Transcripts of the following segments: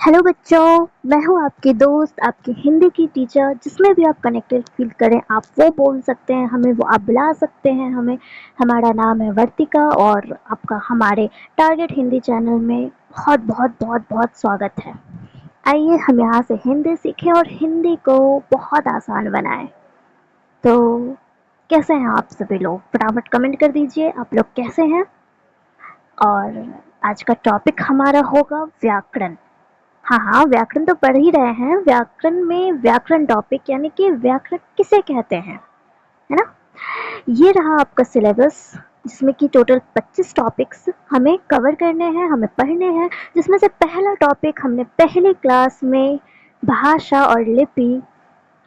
Hello बच्चों, मैं हूँ आपकी दोस्त, आपकी हिंदी की टीचर। जिसमें भी आप कनेक्टेड फील करें आप वो बोल सकते हैं, हमें वो आप बुला सकते हैं हमें। हमारा नाम है वर्तिका और आपका हमारे टारगेट हिंदी चैनल में बहुत बहुत बहुत बहुत स्वागत है। आइए हम यहाँ से हिंदी सीखें और हिंदी को बहुत आसान बनाएं। तो कैसे हैं आप सभी लोग? फटाफट कमेंट कर दीजिए आप लोग कैसे हैं। और आज का टॉपिक हमारा होगा व्याकरण। हाँ हाँ, व्याकरण तो पढ़ ही रहे हैं। व्याकरण में व्याकरण टॉपिक यानी कि व्याकरण किसे कहते हैं, है ना। ये रहा आपका सिलेबस, जिसमें कि टोटल 25 टॉपिक्स हमें कवर करने हैं, हमें पढ़ने हैं। जिसमें से पहला टॉपिक हमने पहली क्लास में भाषा और लिपि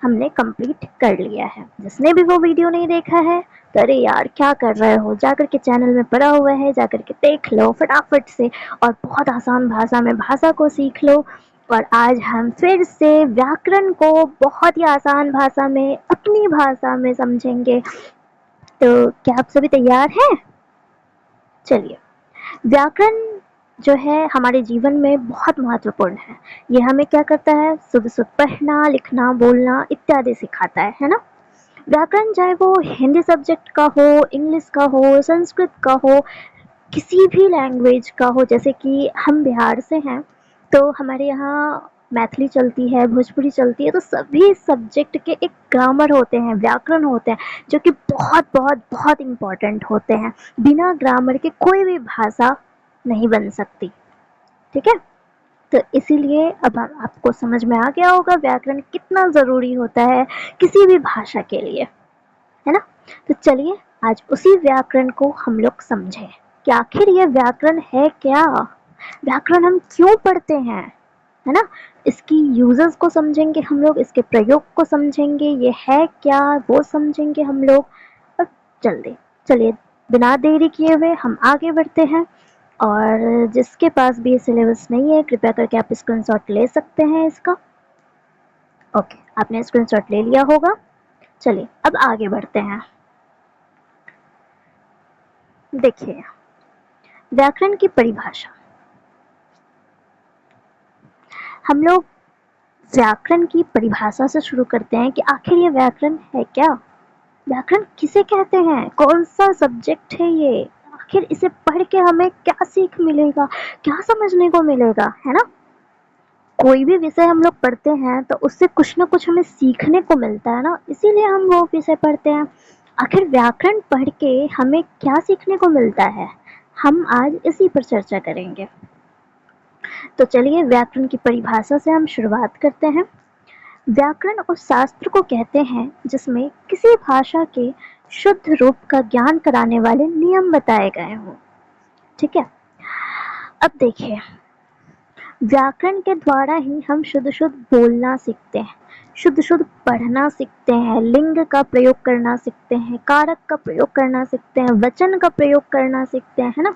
हमने कंप्लीट कर लिया है। जिसने भी वो वीडियो नहीं देखा है तो अरे यार क्या कर रहे हो, जाकर के चैनल में पड़ा हुआ है, जाकर के देख लो फटाफट से और बहुत आसान भाषा में भाषा को सीख लो। और आज हम फिर से व्याकरण को बहुत ही आसान भाषा में अपनी भाषा में समझेंगे। तो क्या आप सभी तैयार हैं? चलिए, व्याकरण जो है हमारे जीवन में बहुत महत्वपूर्ण है। ये हमें क्या करता है? शुद्ध शुद्ध पढ़ना, लिखना, बोलना इत्यादि सिखाता है ना। व्याकरण चाहे वो हिंदी सब्जेक्ट का हो, इंग्लिश का हो, संस्कृत का हो, किसी भी लैंग्वेज का हो। जैसे कि हम बिहार से हैं तो हमारे यहाँ मैथिली चलती है, भोजपुरी चलती है, तो सभी सब्जेक्ट के एक ग्रामर होते हैं, व्याकरण होते हैं, जो कि बहुत बहुत बहुत इम्पोर्टेंट होते हैं। बिना ग्रामर के कोई भी भाषा नहीं बन सकती, ठीक है। तो इसीलिए अब आपको समझ में आ गया होगा व्याकरण कितना ज़रूरी होता है किसी भी भाषा के लिए, है ना। तो चलिए आज उसी व्याकरण को हम लोग समझें कि आखिर ये व्याकरण है क्या, व्याकरण हम क्यों पढ़ते हैं, है ना। इसकी यूजेस को समझेंगे हम लोग, इसके प्रयोग को समझेंगे, ये है क्या वो समझेंगे हम लोग। और जल्दी चलिए, बिना देरी किए हुए हम आगे बढ़ते हैं। और जिसके पास भी ये सिलेबस नहीं है कृपया करके आप स्क्रीनशॉट ले सकते हैं इसका। ओके, आपने स्क्रीनशॉट ले लिया होगा। चलिए अब आगे बढ़ते हैं। देखिए, व्याकरण की परिभाषा। हम लोग व्याकरण की परिभाषा से शुरू करते हैं कि आखिर ये व्याकरण है क्या, व्याकरण किसे कहते हैं, कौन सा सब्जेक्ट है ये, आखिर इसे पढ़ के हमें क्या सीख मिलेगा, क्या समझने को मिलेगा, है ना। कोई भी विषय हम लोग पढ़ते हैं तो उससे कुछ ना कुछ हमें सीखने को मिलता है ना, इसीलिए हम वो विषय पढ़ते हैं। आखिर व्याकरण पढ़ के हमें क्या सीखने को मिलता है, हम आज इसी पर चर्चा करेंगे। तो चलिए व्याकरण की परिभाषा से हम शुरुआत करते हैं। व्याकरण उस शास्त्र को कहते हैं जिसमें किसी भाषा के शुद्ध रूप का ज्ञान कराने वाले नियम बताए गए हों, ठीक है। अब देखिए, व्याकरण के द्वारा ही हम शुद्ध शुद्ध बोलना सीखते हैं, शुद्ध शुद्ध पढ़ना सीखते हैं, लिंग का प्रयोग करना सीखते हैं, कारक का प्रयोग करना सीखते हैं, वचन का प्रयोग करना सीखते हैं, है ना।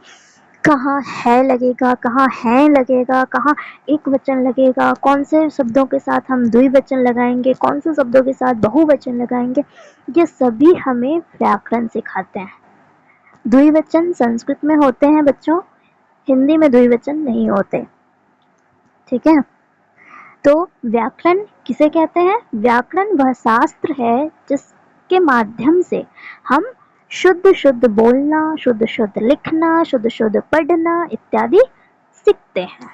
कहाँ है लगेगा, कहाँ है लगेगा, कहाँ एक वचन लगेगा, कौन से शब्दों के साथ हम द्विवचन लगाएंगे, कौन से शब्दों के साथ बहुवचन लगाएंगे, ये सभी हमें व्याकरण सिखाते हैं। द्विवचन संस्कृत में होते हैं बच्चों, हिंदी में द्विवचन नहीं होते, ठीक है। तो व्याकरण किसे कहते हैं? व्याकरण वह शास्त्र है जिसके माध्यम से हम शुद्ध शुद्ध बोलना, शुद्ध शुद्ध लिखना, शुद्ध शुद्ध पढ़ना इत्यादि सीखते हैं,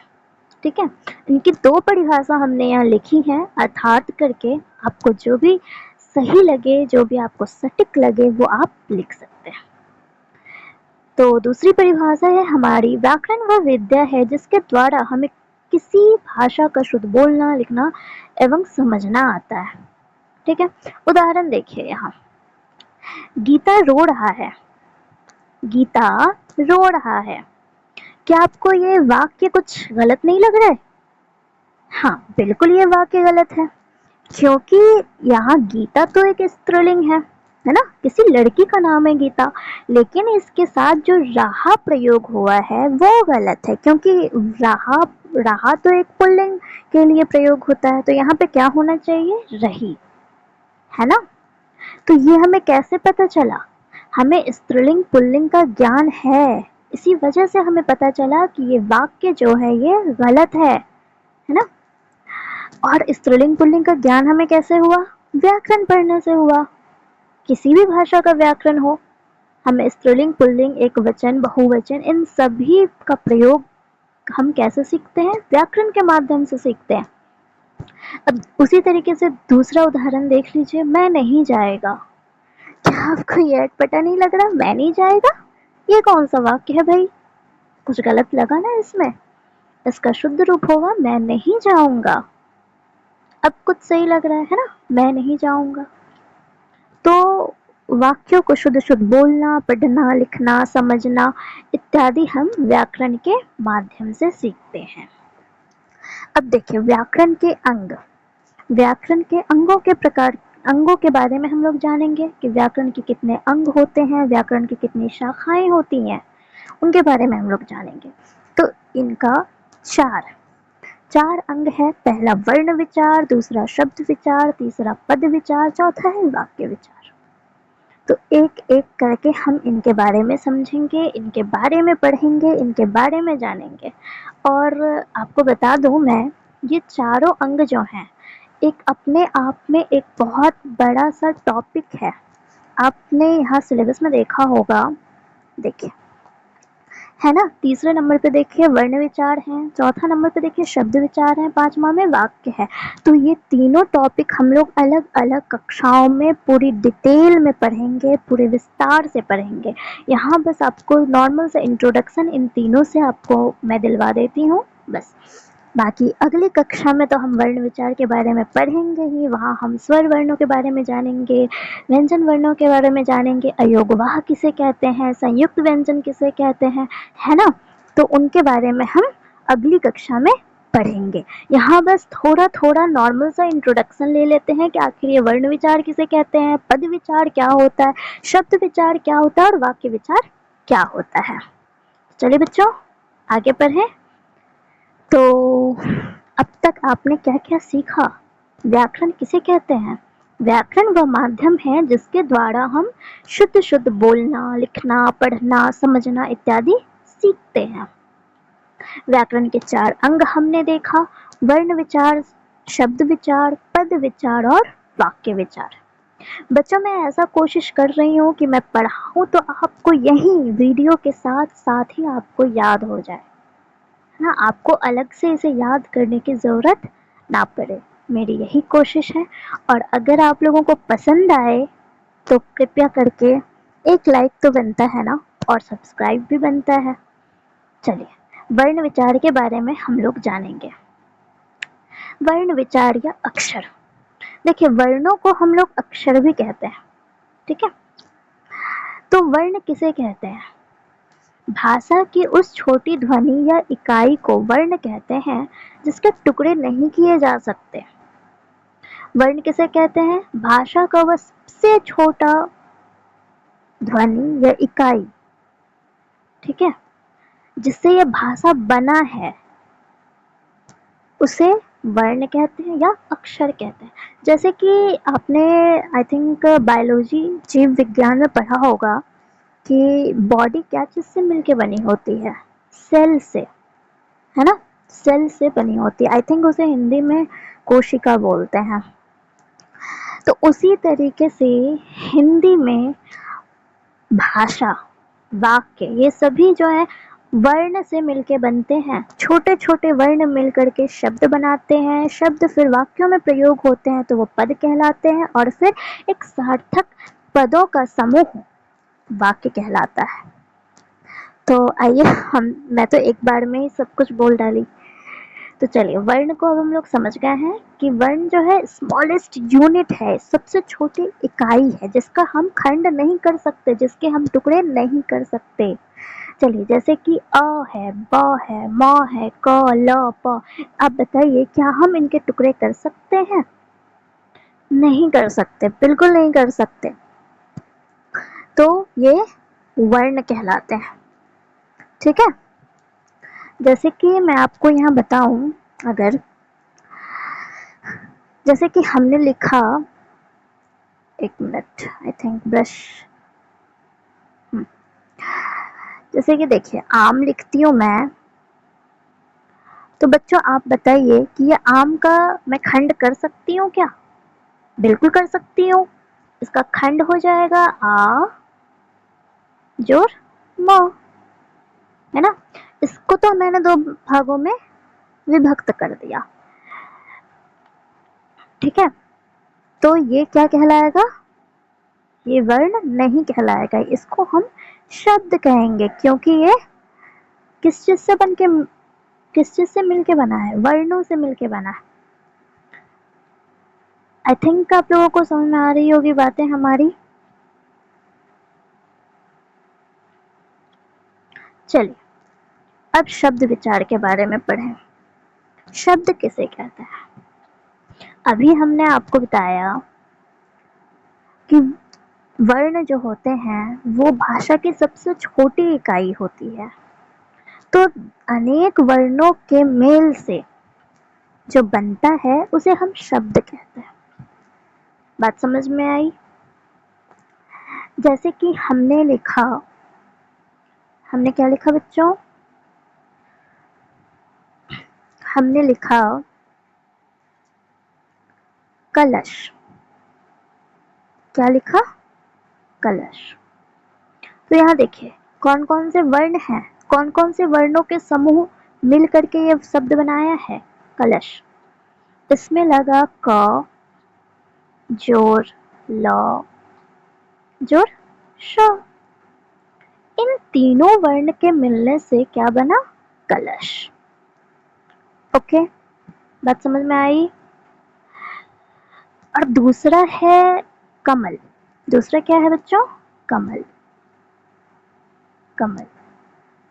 ठीक है। इनकी दो परिभाषा हमने यहाँ लिखी है, अर्थात करके आपको जो भी सही लगे, जो भी आपको सटीक लगे वो आप लिख सकते हैं। तो दूसरी परिभाषा है हमारी, व्याकरण वह विद्या है जिसके द्वारा हमें किसी भाषा का शुद्ध बोलना, लिखना एवं समझना आता है, ठीक है। उदाहरण देखिए, यहाँ गीता रो रहा है, गीता रो रहा है। क्या आपको ये वाक्य कुछ गलत नहीं लग रहा है? हाँ बिल्कुल ये वाक्य गलत है, क्योंकि यहाँ गीता तो एक स्त्रीलिंग है ना, किसी लड़की का नाम है गीता, लेकिन इसके साथ जो रहा प्रयोग हुआ है वो गलत है, क्योंकि रहा रहा तो एक पुल्लिंग के लिए प्रयोग होता है, तो यहाँ पे क्या होना चाहिए? रही, है ना। तो ये हमें कैसे पता चला? हमें स्त्रीलिंग पुल्लिंग का ज्ञान है, इसी वजह से हमें पता चला कि ये वाक्य जो है ये गलत है है ना। और स्त्रीलिंग पुल्लिंग का ज्ञान हमें कैसे हुआ? व्याकरण पढ़ने से हुआ। किसी भी भाषा का व्याकरण हो, हमें स्त्रीलिंग पुल्लिंग एक वचन बहुवचन इन सभी का प्रयोग हम कैसे सीखते हैं? व्याकरण के माध्यम से सीखते हैं। अब उसी तरीके से दूसरा उदाहरण देख लीजिए, मैं नहीं जाएगा। क्या आपको ये अटपटा नहीं लग रहा? मैं नहीं जाएगा, ये कौन सा वाक्य है भाई? कुछ गलत लगा ना इसमें? इसका शुद्ध रूप होगा मैं नहीं जाऊंगा। अब कुछ सही लग रहा है ना? मैं नहीं जाऊंगा। तो वाक्यों को शुद्ध शुद्ध बोलना, पढ़ना, लिखना, समझना इत्यादि हम व्याकरण के माध्यम से सीखते हैं। अब देखिए व्याकरण के अंग, व्याकरण के अंगों के प्रकार, अंगों के बारे में हम लोग जानेंगे कि व्याकरण के कितने अंग होते हैं, व्याकरण की कितनी शाखाएं होती हैं, उनके बारे में हम लोग जानेंगे। तो इनका चार चार अंग है। पहला वर्ण विचार, दूसरा शब्द विचार, तीसरा पद विचार, चौथा है वाक्य विचार। तो एक एक करके हम इनके बारे में समझेंगे, इनके बारे में पढ़ेंगे, इनके बारे में जानेंगे। और आपको बता दूं मैं, ये चारों अंग जो हैं एक अपने आप में एक बहुत बड़ा सा टॉपिक है। आपने यहाँ सिलेबस में देखा होगा, देखिए है ना। तीसरे नंबर पे देखिए वर्ण विचार है, चौथा नंबर पे देखिए शब्द विचार है, पांचवा में वाक्य है। तो ये तीनों टॉपिक हम लोग अलग अलग कक्षाओं में पूरी डिटेल में पढ़ेंगे, पूरे विस्तार से पढ़ेंगे। यहाँ बस आपको नॉर्मल सा इंट्रोडक्शन इन तीनों से आपको मैं दिलवा देती हूँ बस। बाकी अगली कक्षा में तो हम वर्ण विचार के बारे में पढ़ेंगे ही। वहाँ हम स्वर वर्णों के बारे में जानेंगे, व्यंजन वर्णों के बारे में जानेंगे, अयोगवाह किसे कहते हैं, संयुक्त व्यंजन किसे कहते हैं, है ना। तो उनके बारे में हम अगली कक्षा में पढ़ेंगे। यहाँ बस थोड़ा थोड़ा नॉर्मल सा इंट्रोडक्शन ले लेते हैं कि आखिर ये वर्ण विचार किसे कहते हैं, पद विचार क्या होता है, शब्द विचार क्या होता है और वाक्य विचार क्या होता है। चलिए बच्चों आगे पढ़ें। तो अब तक आपने क्या क्या सीखा? व्याकरण किसे कहते हैं? व्याकरण वह माध्यम है जिसके द्वारा हम शुद्ध शुद्ध बोलना, लिखना, पढ़ना, समझना इत्यादि सीखते हैं। व्याकरण के चार अंग हमने देखा, वर्ण विचार, शब्द विचार, पद विचार और वाक्य विचार। बच्चों मैं ऐसा कोशिश कर रही हूँ कि मैं पढ़ाऊँ तो आपको यही वीडियो के साथ साथ ही आपको याद हो जाए ना, आपको अलग से इसे याद करने की ज़रूरत ना पड़े। मेरी यही कोशिश है। और अगर आप लोगों को पसंद आए तो कृपया करके एक लाइक तो बनता है ना, और सब्सक्राइब भी बनता है। चलिए वर्ण विचार के बारे में हम लोग जानेंगे। वर्ण विचार या अक्षर, देखिए वर्णों को हम लोग अक्षर भी कहते हैं, ठीक है। तो वर्ण किसे कहते हैं? भाषा की उस छोटी ध्वनि या इकाई को वर्ण कहते हैं जिसके टुकड़े नहीं किए जा सकते। वर्ण किसे कहते हैं? भाषा का वह सबसे छोटा ध्वनि या इकाई, ठीक है, जिससे यह भाषा बना है, उसे वर्ण कहते हैं या अक्षर कहते हैं। जैसे कि आपने आई थिंक बायोलॉजी जीव विज्ञान में पढ़ा होगा कि बॉडी क्या चीज से मिलके बनी होती है? सेल से, है ना। सेल से बनी होती है। आई थिंक उसे हिंदी में कोशिका बोलते हैं। तो उसी तरीके से हिंदी में भाषा, वाक्य, ये सभी जो है वर्ण से मिलके बनते हैं। छोटे छोटे वर्ण मिलकर के शब्द बनाते हैं, शब्द फिर वाक्यों में प्रयोग होते हैं तो वो पद कहलाते हैं, और फिर एक सार्थक पदों का समूह वाक्य कहलाता है। तो आइए मैं तो एक बार में ही सब कुछ बोल डाली। तो चलिए वर्ण को अब हम लोग समझ गए हैं कि वर्ण जो है स्मॉलेस्ट यूनिट है, सबसे छोटी इकाई है जिसका हम खंड नहीं कर सकते, जिसके हम टुकड़े नहीं कर सकते। चलिए जैसे कि अ है, ब है, म है, क, ल, प। आप बताइए क्या हम इनके टुकड़े कर सकते हैं? नहीं कर सकते, बिल्कुल नहीं कर सकते। तो ये वर्ण कहलाते हैं, ठीक है। जैसे कि मैं आपको यहाँ बताऊं, अगर जैसे कि हमने लिखा, एक मिनट, आई थिंक ब्रश, जैसे कि देखिए आम लिखती हूँ मैं, तो बच्चों आप बताइए कि ये आम का मैं खंड कर सकती हूँ क्या? बिल्कुल कर सकती हूँ। इसका खंड हो जाएगा आ जोर म, है ना। इसको तो मैंने दो भागों में विभक्त कर दिया, ठीक है। तो ये क्या कहलाएगा? ये वर्ण नहीं कहलाएगा, इसको हम शब्द कहेंगे, क्योंकि ये किस चीज से बन के, किस चीज से मिलके बना है? वर्णों से मिलके बना है। आई थिंक आप लोगों को समझ में आ रही होगी बातें हमारी। चलिए अब शब्द विचार के बारे में पढ़ें। शब्द किसे कहते हैं? अभी हमने आपको बताया कि वर्ण जो होते हैं वो भाषा की सबसे छोटी इकाई होती है। तो अनेक वर्णों के मेल से जो बनता है उसे हम शब्द कहते हैं। बात समझ में आई? जैसे कि हमने लिखा, हमने क्या लिखा बच्चों? हमने लिखा कलश। क्या लिखा? कलश। तो यहाँ देखिए कौन कौन से वर्ण हैं, कौन कौन से वर्णों के समूह मिल करके ये शब्द बनाया है कलश। इसमें लगा क, जोर, ल, जोर, श। इन तीनों वर्ण के मिलने से क्या बना? कलश। ओके, बात समझ में आई? और दूसरा है कमल। दूसरा क्या है बच्चों? कमल। कमल।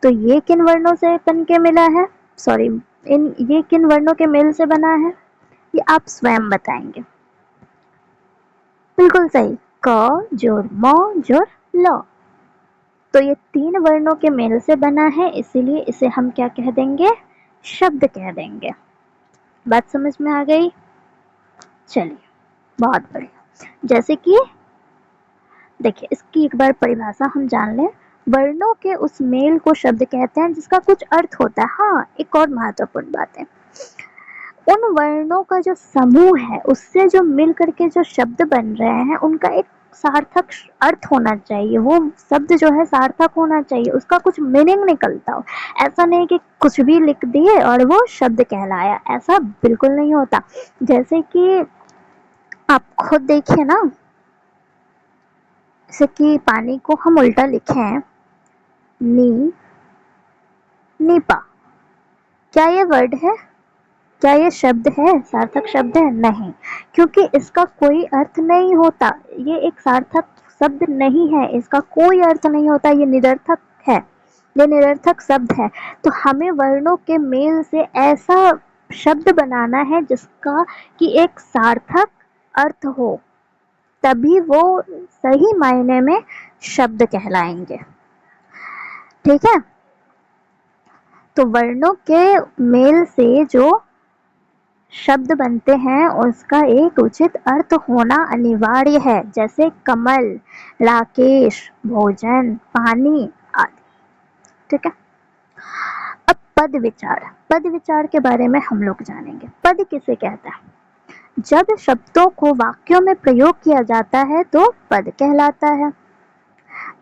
तो ये किन वर्णों से बन के मिला है? सॉरी, ये किन वर्णों के मेल से बना है? ये आप स्वयं बताएंगे। बिल्कुल सही, क जोड़ म जोड़ ल। तो ये तीन वर्णों के मेल से बना है, इसीलिए इसे हम क्या कह देंगे? शब्द कह देंगे। बात समझ में आ गई? चलिए बहुत बढ़िया। जैसे कि देखिए इसकी एक बार परिभाषा हम जान लें। वर्णों के उस मेल को शब्द कहते हैं जिसका कुछ अर्थ होता है। हाँ, एक और महत्वपूर्ण बात है, उन वर्णों का जो समूह है उससे जो मिल करके जो शब्द बन रहे हैं उनका एक सार्थक अर्थ होना चाहिए। वो शब्द जो है सार्थक होना चाहिए, उसका कुछ मीनिंग निकलता हो। ऐसा नहीं कि कुछ भी लिख दिए और वो शब्द कहलाया, ऐसा बिल्कुल नहीं होता। जैसे कि आप खुद देखिए ना, जैसे कि पानी को हम उल्टा लिखे हैं, नी नीपा, क्या ये वर्ड है? क्या ये शब्द है? सार्थक शब्द है? नहीं, क्योंकि इसका कोई अर्थ नहीं होता। ये एक सार्थक शब्द नहीं है, इसका कोई अर्थ नहीं होता, ये निरर्थक है, ये निरर्थक शब्द है। तो हमें वर्णों के मेल से ऐसा शब्द बनाना है जिसका कि एक सार्थक अर्थ हो, तभी वो सही मायने में शब्द कहलाएंगे। ठीक है। तो वर्णों के मेल से जो शब्द बनते हैं उसका एक उचित अर्थ होना अनिवार्य है, जैसे कमल, राकेश, भोजन, पानी आदि। ठीक है। अब पद विचार, पद विचार के बारे में हम लोग जानेंगे। पद किसे कहता है? जब शब्दों को वाक्यों में प्रयोग किया जाता है तो पद कहलाता है।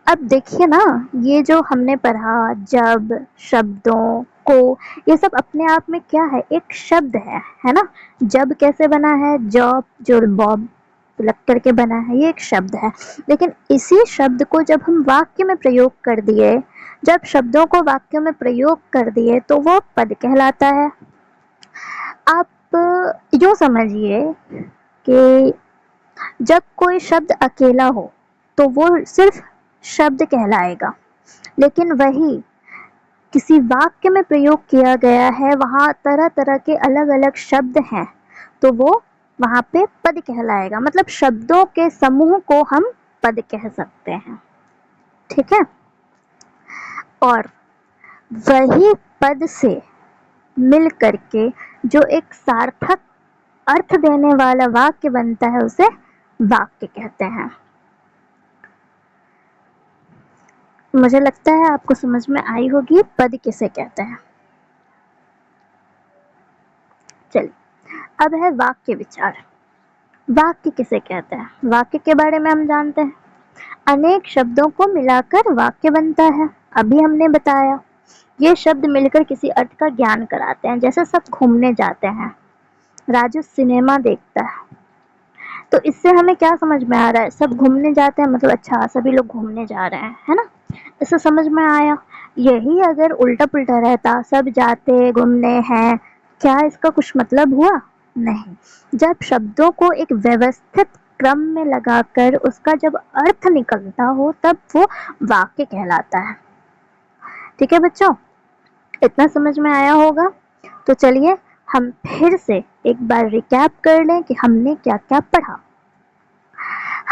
अब देखिए ना, ये जो हमने पढ़ा जब, शब्दों को, ये सब अपने आप में क्या है? एक शब्द है ना। जब कैसे बना है? जॉब जोड़ बॉब लग करके बना है, ये एक शब्द है। लेकिन इसी शब्द को जब हम वाक्य में प्रयोग कर दिए, जब शब्दों को वाक्य में प्रयोग कर दिए तो वो पद कहलाता है। आप यूँ समझिए कि जब कोई शब्द अकेला हो तो वो सिर्फ शब्द कहलाएगा, लेकिन वही किसी वाक्य में प्रयोग किया गया है, वहाँ तरह तरह के अलग अलग शब्द हैं, तो वो वहाँ पे पद कहलाएगा। मतलब शब्दों के समूह को हम पद कह सकते हैं। ठीक है। और वही पद से मिल करके जो एक सार्थक अर्थ देने वाला वाक्य बनता है उसे वाक्य कहते हैं। मुझे लगता है आपको समझ में आई होगी पद किसे कहते हैं। चलिए, अब है वाक्य विचार। वाक्य किसे कहते हैं? वाक्य के बारे में हम जानते हैं, अनेक शब्दों को मिलाकर वाक्य बनता है। अभी हमने बताया, ये शब्द मिलकर किसी अर्थ का ज्ञान कराते हैं। जैसे सब घूमने जाते हैं, राजू सिनेमा देखता है, तो इससे हमें क्या समझ में आ रहा है? सब घूमने जाते हैं मतलब अच्छा सभी लोग घूमने जा रहे हैं, है ना? इससे समझ में आया। यही अगर उल्टा पुल्टा रहता, सब जाते घूमने हैं, क्या इसका कुछ मतलब हुआ? नहीं। जब शब्दों को एक व्यवस्थित क्रम में लगाकर उसका जब अर्थ निकलता हो तब वो वाक्य कहलाता है। ठीक है बच्चों, इतना समझ में आया होगा। तो चलिए हम फिर से एक बार रिकैप कर लें कि हमने क्या क्या पढ़ा।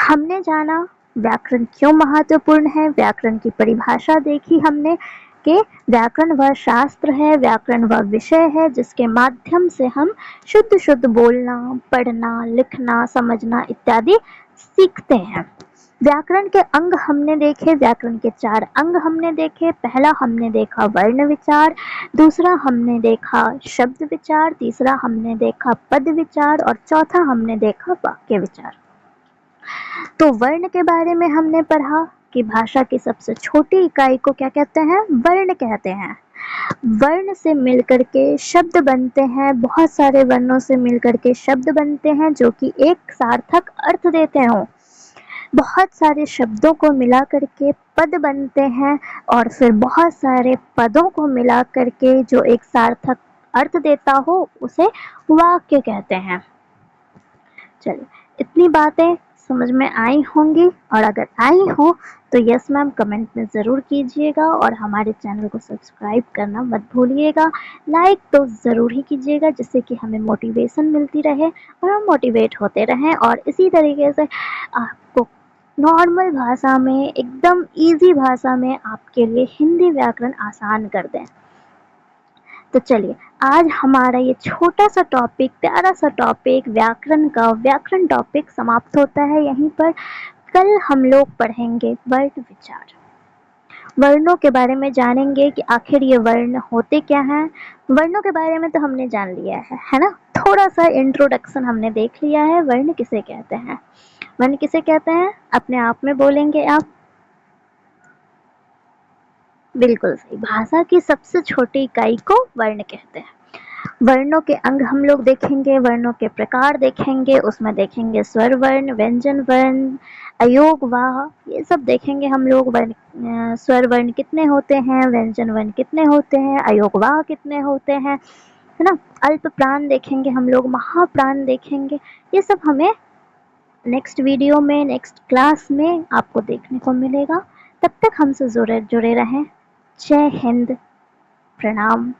हमने जाना व्याकरण क्यों महत्वपूर्ण है, व्याकरण की परिभाषा देखी हमने कि व्याकरण वह शास्त्र है, व्याकरण वह विषय है जिसके माध्यम से हम शुद्ध शुद्ध बोलना, पढ़ना, लिखना, समझना इत्यादि सीखते हैं। व्याकरण के अंग हमने देखे, व्याकरण के 4 अंग हमने देखे। पहला हमने देखा वर्ण विचार, दूसरा हमने देखा शब्द विचार, तीसरा हमने देखा पद विचार और चौथा हमने देखा वाक्य विचार। तो वर्ण के बारे में हमने पढ़ा कि भाषा की सबसे छोटी इकाई को क्या कहते हैं? वर्ण कहते हैं। वर्ण से मिलकर के शब्द बनते हैं, बहुत सारे वर्णों से मिलकर के शब्द बनते हैं जो कि एक सार्थक अर्थ देते हों। बहुत सारे शब्दों को मिला करके पद बनते हैं और फिर बहुत सारे पदों को मिला करके जो एक सार्थक अर्थ देता हो उसे वाक्य कहते हैं। चलिए, इतनी बातें समझ में आई होंगी, और अगर आई हो तो यस मैम कमेंट में ज़रूर कीजिएगा और हमारे चैनल को सब्सक्राइब करना मत भूलिएगा। लाइक तो ज़रूर ही कीजिएगा जिससे कि हमें मोटिवेशन मिलती रहे और हम मोटिवेट होते रहें और इसी तरीके से आपको नॉर्मल भाषा में, एकदम इजी भाषा में आपके लिए हिंदी व्याकरण आसान कर दें। तो चलिए, आज हमारा ये छोटा सा टॉपिक, प्यारा सा टॉपिक व्याकरण का, व्याकरण टॉपिक समाप्त होता है यहीं पर। कल हम लोग पढ़ेंगे वर्ण विचार। वर्णों के बारे में जानेंगे कि आखिर ये वर्ण होते क्या हैं। वर्णों के बारे में तो हमने जान लिया है ना? थोड़ा सा इंट्रोडक्शन हमने देख लिया है। वर्ण किसे कहते हैं? वर्ण किसे कहते हैं? अपने आप में बोलेंगे आप। बिल्कुल सही, भाषा की सबसे छोटी इकाई को वर्ण कहते हैं। वर्णों के अंग हम लोग देखेंगे, वर्णों के प्रकार देखेंगे, उसमें देखेंगे स्वर वर्ण, व्यंजन वर्ण, अयोग वाह, ये सब देखेंगे हम लोग। स्वर वर्ण कितने होते हैं, व्यंजन वर्ण कितने होते हैं, अयोग वाह कितने होते हैं, है ना? अल्प प्राण देखेंगे हम लोग, महाप्राण देखेंगे। ये सब हमें नेक्स्ट वीडियो में, नेक्स्ट क्लास में आपको देखने को मिलेगा। तब तक हमसे जुड़े रहें। जय हिंद, प्रणाम।